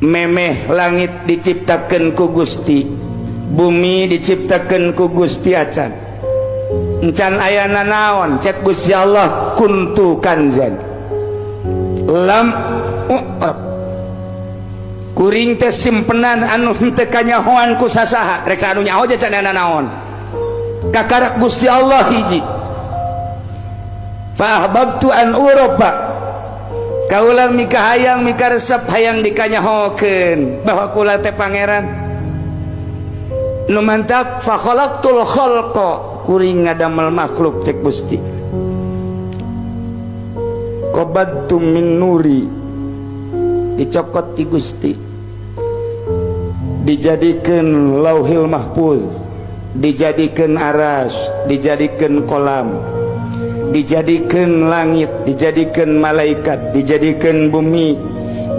memeh langit diciptakeun ku Gusti, bumi diciptakeun ku Gusti acan. Encan ayana naon cek Gusti Allah kuntu kanzan lam kuring teh simpenan anu henteu kanyahoan ku sasaha rek anu nyaho aja can naon kakarak Gusti Allah hiji. Fa ahbabtu an uroba kaulah mika hayang mika resep hayang dikanyahokeun bahwa kula teh pangeran nu mantak. Fa khalaqtul khalqa kuring ngadamel makhluk cek Gusti. Qabattum min nuri dicokot ti Gusti, dijadikeun lauhil mahfuz, dijadikeun aras, dijadikeun kolam, dijadikeun langit, dijadikeun malaikat, dijadikeun bumi,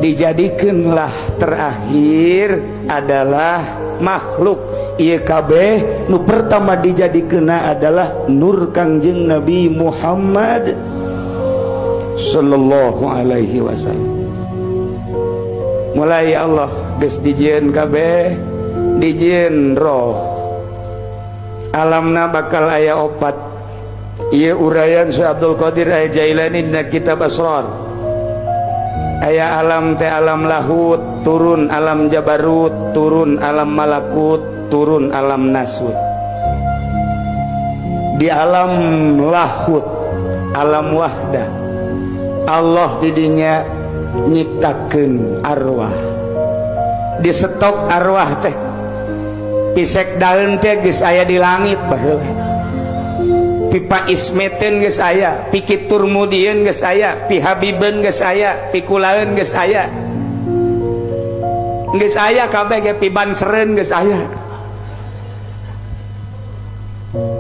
dijadikeunlah terakhir adalah makhluk. Ieu kabeh nu pertama dijadikeunna adalah nur Kangjeng Nabi Muhammad sallallahu alaihi wasallam. Mulai Allah geus dijieun kabeh, dijieun roh. Alamna bakal aya opat. Ieu urayan Syekh Abdul Qadir Al-Jailani dina kitab Asrar. Aya alam teh alam lahut, turun alam jabarut, turun alam malakut, turun alam nasut. Di alam lahut, alam wahdah, Allah didinya nyiptakeun arwah. Di stok arwah teh pisek daun teh geus aya di langit baheula, pipa ismeten geus aya, pi kitur mudieun geus aya, pi habibeun geus aya, pi kulaeun geus aya, geus aya kabeh ge, pi banseren geus aya,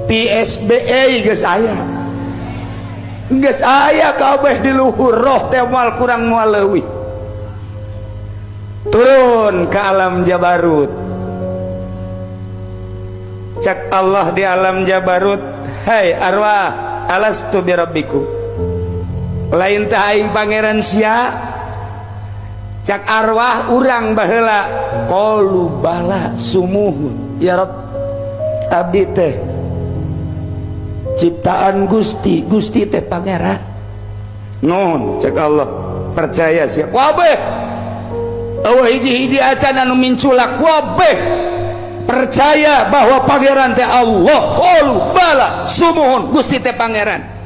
pi SBA geus aya, geus aya kabeh di luhur. Roh teh moal kurang moal leuwih. Turun ke alam jabarut, cak Allah di alam jabarut, hai arwah alastu birabbikum, lain teh aing pangeran sia. Cak arwah urang baheula, qalu bala sumuhun ya Rabb, abdi teh ciptaan Gusti, Gusti teh pangeran. Nun cek Allah percaya sia wabeh eueuh hiji-hiji acan anu minculak wabeh percaya bahwa pangeran teh Allah. Qalu bala sumuhun, Gusti teh pangeran.